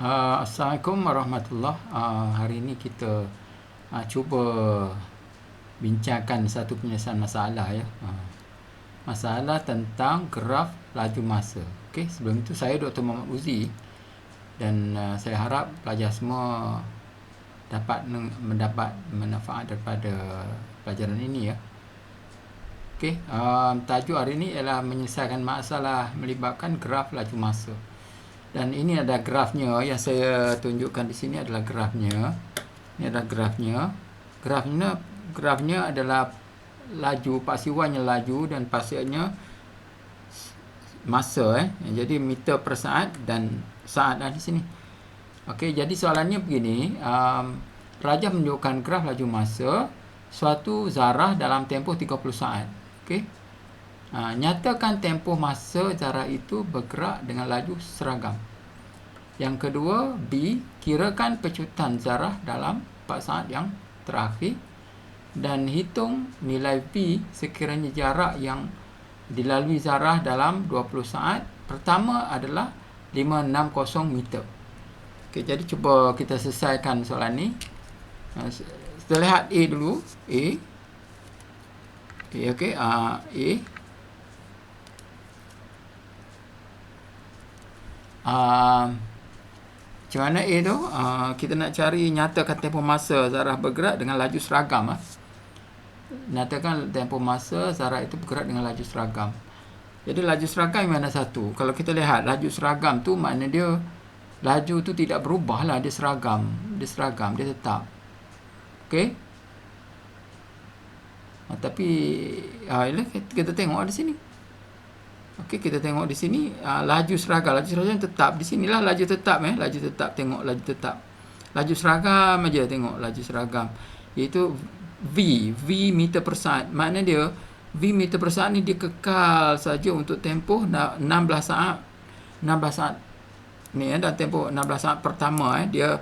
Assalamualaikum warahmatullahi. Hari ini kita cuba bincangkan satu penyelesaian masalah ya. Masalah tentang graf laju masa. Okey, sebelum itu saya Dr. Muhammad Uzi dan saya harap pelajar semua dapat mendapat manfaat daripada pelajaran ini ya. Okey, tajuk hari ini ialah menyelesaikan masalah melibatkan graf laju masa. Dan ini ada grafnya yang saya tunjukkan di sini adalah grafnya. Ini adalah grafnya. Grafnya adalah laju, paksi Y-nya laju dan paksi X-nya masa Jadi meter per saat dan saat di sini. Okey, jadi soalannya begini, pelajar menunjukkan graf laju masa suatu zarah dalam tempoh 30 saat. Okey. Nyatakan tempoh masa zarah itu bergerak dengan laju seragam. Yang kedua, B, kirakan pecutan zarah dalam 4 saat yang terakhir dan hitung nilai V sekiranya jarak yang dilalui zarah dalam 20 saat. Pertama adalah 560 meter. Okey, jadi cuba kita selesaikan soalan ni. Kita lihat A dulu. A. Okey, A. Macam mana A tu? Kita nak cari nyatakan tempoh masa zarah bergerak dengan laju seragam. Nyatakan tempoh masa zarah itu bergerak dengan laju seragam. Jadi laju seragam mana satu? Kalau kita lihat laju seragam tu makna dia laju tu tidak berubah lah, dia seragam, dia tetap. Okey. Tapi kita tengok di sini. Okey, kita tengok di sini laju seragam tetap. Di sinilah laju tetap laju tetap, tengok laju tetap. Laju seragam aja, tengok laju seragam. Iaitu V meter per saat. Makna dia V meter per saat ni dia kekal saja untuk tempoh 16 saat. 16 saat ni dalam tempoh 16 saat pertama dia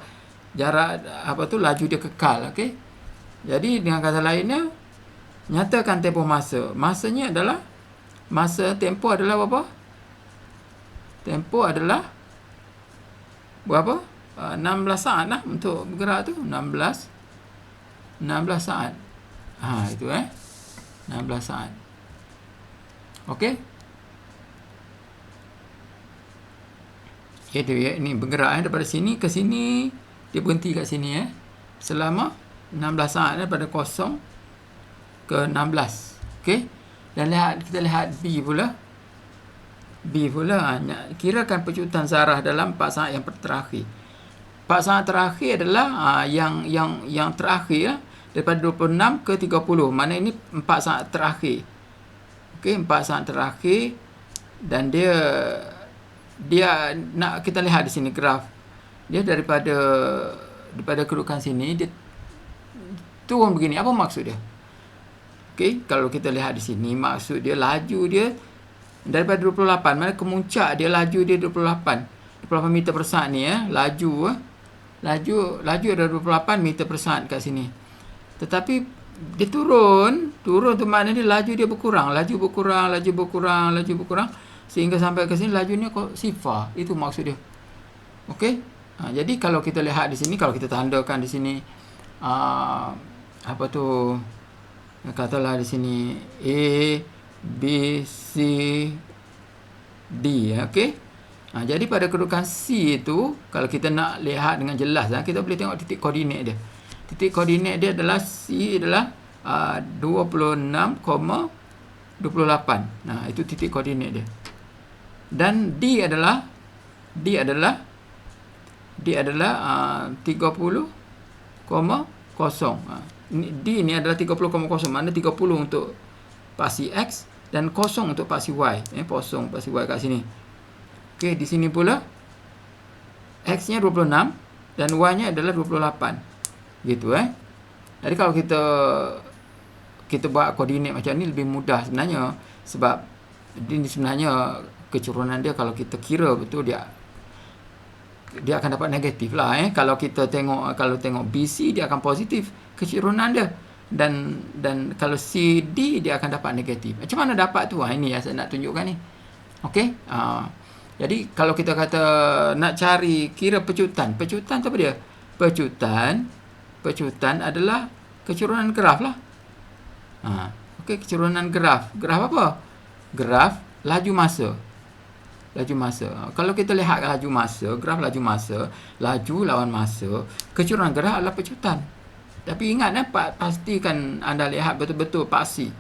jarak laju dia kekal. Okey. Jadi dengan kata lainnya, nyatakan tempoh masa. Masanya adalah masa tempoh adalah berapa? Tempoh adalah berapa? 16 saat lah untuk bergerak tu. 16 saat. Itu 16 saat. Okey. Itu ya, ini bergerak daripada sini ke sini, dia berhenti kat sini selama 16 saat daripada 0 ke 16. Okey. Dan kita lihat B pula. Kirakan pecutan zarah dalam 4 saat yang terakhir. 4 saat terakhir adalah yang terakhir daripada 26 ke 30. Mana ini 4 saat terakhir. Okey, 4 saat terakhir dan dia nak kita lihat di sini graf. Dia daripada kedudukan sini dia turun begini. Apa maksud dia? Okey, kalau kita lihat di sini maksud dia laju dia daripada 28, mana kemuncak dia laju dia 28 meter per saat ni laju ada 28 meter per saat kat sini. Tetapi dia turun tu makna dia laju dia berkurang sehingga sampai ke sini laju ni sifar. Itu maksud dia. Okey. Jadi kalau kita lihat di sini, kalau kita tandakan di sini katalah di sini A, B, C, D. Okey. Jadi pada kedudukan C itu, kalau kita nak lihat dengan jelas kita boleh tengok titik koordinat dia. Titik koordinat dia adalah C adalah 26,28. Itu titik koordinat dia. Dan D adalah 30,0. D ni adalah 30,0. Mana 30 untuk paksi X dan 0 untuk paksi Y. Kosong paksi Y kat sini. Okey, di sini pula X-nya 26 dan Y-nya adalah 28. Gitu Jadi kalau kita buat koordinat macam ni lebih mudah sebenarnya, sebab ini sebenarnya kecurunan dia kalau kita kira betul dia akan dapat negatif lah Kalau tengok BC dia akan positif kecurunan dia, dan kalau CD dia akan dapat negatif. Macam mana dapat tu? Ini yang saya nak tunjukkan ni. Okey. Jadi kalau kita kata nak cari kira pecutan tu apa dia? Pecutan adalah kecurunan graf lah. Okey, kecurunan graf. Graf apa? Graf laju masa. Kalau kita lihat laju masa, graf laju masa, laju lawan masa, kecurunan graf adalah pecutan. Tapi ingat pastikan anda lihat betul-betul paksi.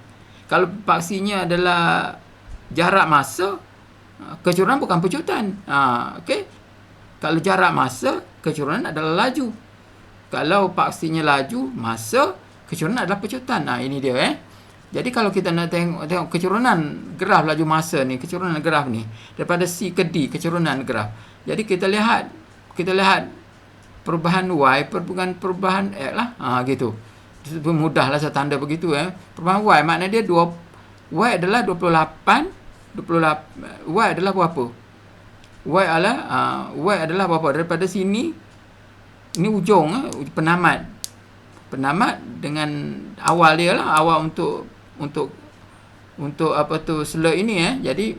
Kalau paksinya adalah jarak masa, kecurunan bukan pecutan. Okey. Kalau jarak masa, kecurunan adalah laju. Kalau paksinya laju, masa, kecurunan adalah pecutan. Ini dia Jadi kalau kita nak tengok kecurunan graf laju masa ni, kecurunan graf ni daripada C ke D, kecurunan graf. Jadi kita lihat perubahan Y perubahan X lah. Gitu. Itu mudahlah saya tanda begitu Perubahan Y makna dia Y adalah 28. Y adalah berapa? Y adalah berapa? Daripada sini, ini ujung penamat dengan awal dia lah, awal untuk apa tu slur ini Jadi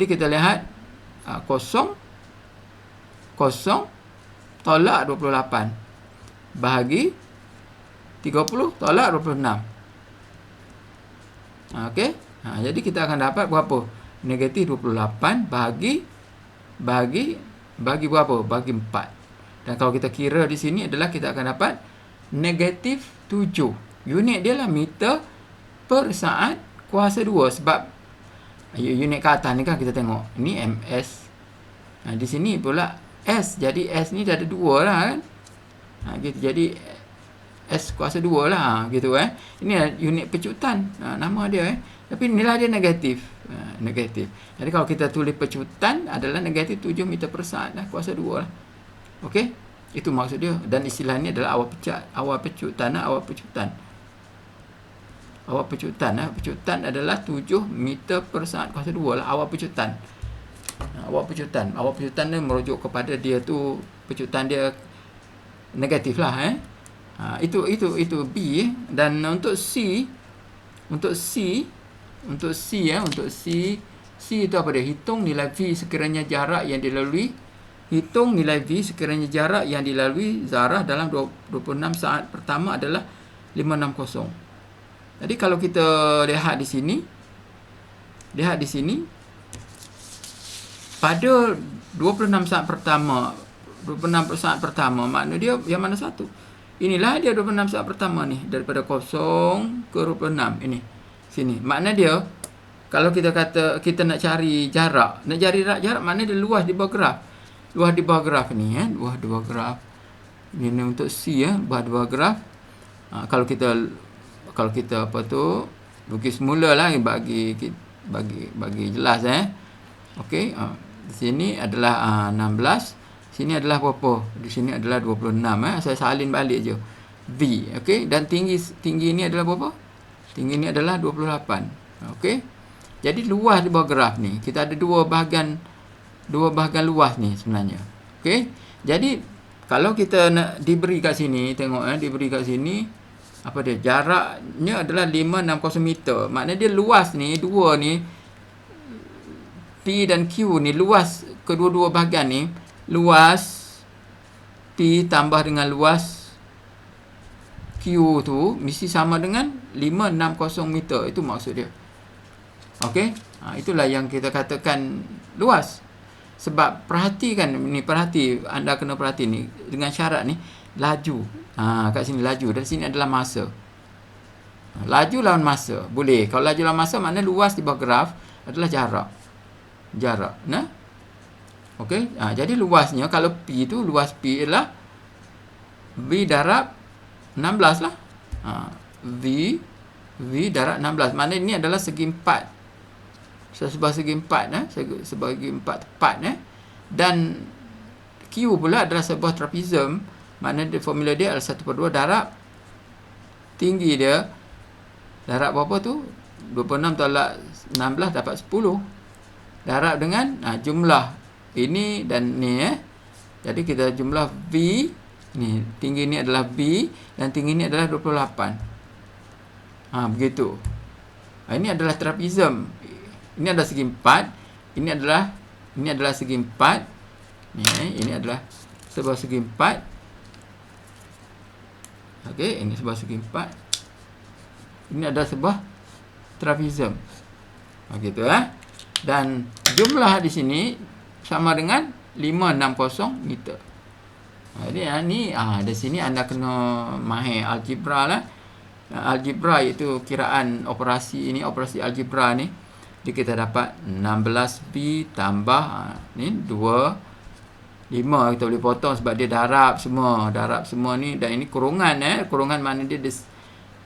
kita lihat kosong tolak 28 bahagi 30 tolak 26. Okey. Jadi kita akan dapat berapa? Negatif 28 bahagi berapa? Bagi 4. Dan kalau kita kira di sini adalah kita akan dapat negatif 7. Unit dia lah meter per saat kuasa 2. Sebab unit ke atas ni kan kita tengok. Ini ms. Di sini pula S. Jadi S ni dah ada 2 lah kan. Gitu. Jadi S kuasa 2 lah. Gitu Ini unit pecutan. Nama dia Tapi nilai dia negatif. Negatif. Jadi kalau kita tulis pecutan adalah negatif 7 meter per saat lah. Kuasa 2 lah. Okey. Itu maksud dia. Dan istilah ni adalah awal pecutan. Awal pecutan. Pecutan adalah 7 meter per saat kuasa 2 lah. Awal pecutan ni merujuk kepada dia tu, pecutan dia negatif lah Itu B Dan untuk C itu apa dia? Hitung nilai V sekiranya jarak yang dilalui zarah dalam 26 saat pertama adalah 560. Jadi kalau kita lihat di sini pada 26 saat pertama makna dia yang mana satu? Inilah dia 26 saat pertama ni, daripada 0 ke 26 ini. Sini. Makna dia kalau kita kata kita nak cari jarak, makna dia luas di bawah graf. Luas di bawah graf ni luas di bawah graf. Ini untuk C luas di bawah graf. Kalau kita apa tu lukis mulalah bagi jelas Okey. Di sini adalah 16. Sini adalah berapa? Di sini adalah 26 Saya salin balik je. V. Okey. Dan tinggi ini adalah berapa? Tinggi ini adalah 28. Okey. Jadi luas di bawah graf ni. Kita ada dua bahagian luas ni sebenarnya. Okey. Jadi kalau kita nak diberi kat sini, tengok diberi kat sini apa dia? Jaraknya adalah 560 meter. Maknanya dia luas ni, dua ni P dan Q ni, luas kedua-dua bahagian ni, luas P tambah dengan luas Q tu mesti sama dengan 560 meter. Itu maksud dia. Okey. Itulah yang kita katakan luas. Sebab perhatikan ni, anda kena perhati ni dengan syarat ni laju. Kat sini laju, dari sini adalah masa. Laju lawan masa. Boleh. Kalau laju lawan masa maknanya luas di bawah graf adalah jarak. Okey. Jadi luasnya kalau P tu, luas P adalah V darab 16 lah. V darab 16. Maknanya ini adalah segi 4. Sebuah segi 4 sebagai 4 tepat Dan Q pula adalah sebuah trapezium. Maknanya formula dia adalah 1/2 darab tinggi dia. Darab berapa tu? 26 tolak 16 dapat 10. Darab dengan jumlah ini dan ni Jadi kita jumlah V ni, tinggi ni adalah V dan tinggi ni adalah 28. Begitu. Ini adalah trapezium. Ini adalah segi 4. Ini adalah Ini adalah segi 4. Ini adalah sebuah segi 4. Okey, ini sebuah segi 4. Ini adalah sebuah trapezium. Begitu Dan jumlah di sini sama dengan 560 meter. Jadi ni di sini anda kena mahir algebra lah. Algebra iaitu kiraan operasi ini, operasi algebra ni. Jadi kita dapat 16B tambah ni 2 5 kita boleh potong sebab dia darab semua ni, dan ini kurungan kurungan mana dia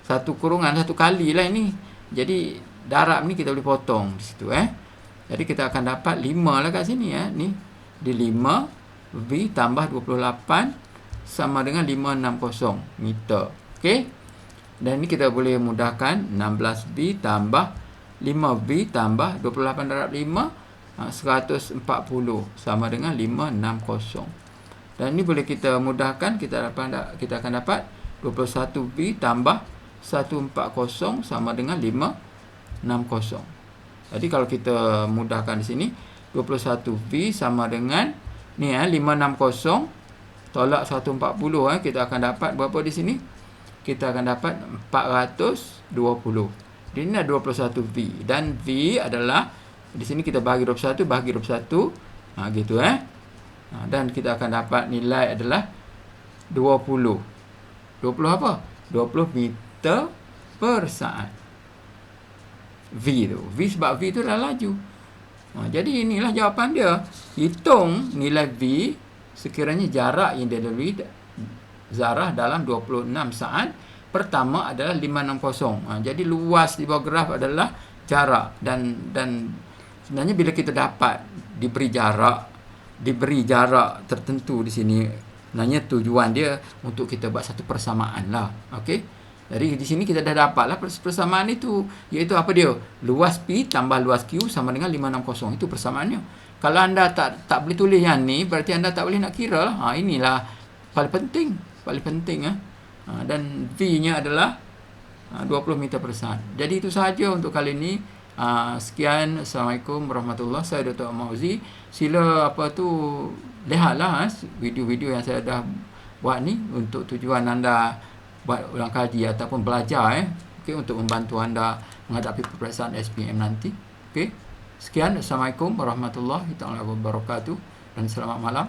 satu kurungan satu kali lah ini. Jadi darab ni kita boleh potong di situ Jadi kita akan dapat 5 lah kat sini ni di 5 V tambah 28 sama dengan 560 meter. Okey. Dan ini kita boleh mudahkan 16B tambah 5V tambah 28 darab 5 140 sama dengan 560. Dan ini boleh kita mudahkan, kita akan dapat 21V tambah 140 sama dengan 560. Jadi kalau kita mudahkan di sini 21V sama dengan ni 560 tolak 140 kita akan dapat berapa di sini? Kita akan dapat 420. Jadi ini adalah 21V dan V adalah di sini kita bahagi 21 gitu dan kita akan dapat nilai adalah 20 apa? 20 meter per saat. V tu. V sebab V tu adalah laju. Jadi inilah jawapan dia. Hitung nilai V sekiranya jarak yang dilalui zarah dalam 26 saat. Pertama adalah 560. Jadi luas di bawah graf adalah jarak dan sebenarnya bila kita dapat diberi jarak tertentu di sini, sebenarnya tujuan dia untuk kita buat satu persamaan lah. Okey. Jadi di sini kita dah dapatlah persamaan itu, iaitu apa dia? Luas P tambah luas Q sama dengan 560. Itu persamaannya. Kalau anda tak boleh tulis yang ni, berarti anda tak boleh nak kira lah. Inilah paling penting dan V-nya adalah 20 meter per saat. Jadi itu sahaja untuk kali ini. Sekian. Assalamualaikum warahmatullahi wabarakatuh. Saya Dr. Mauzi. Sila lihatlah video-video yang saya dah buat ni untuk tujuan anda buat ulang kaji ataupun belajar untuk membantu anda menghadapi peperiksaan SPM nanti. Sekian. Assalamualaikum warahmatullahi wabarakatuh dan selamat malam.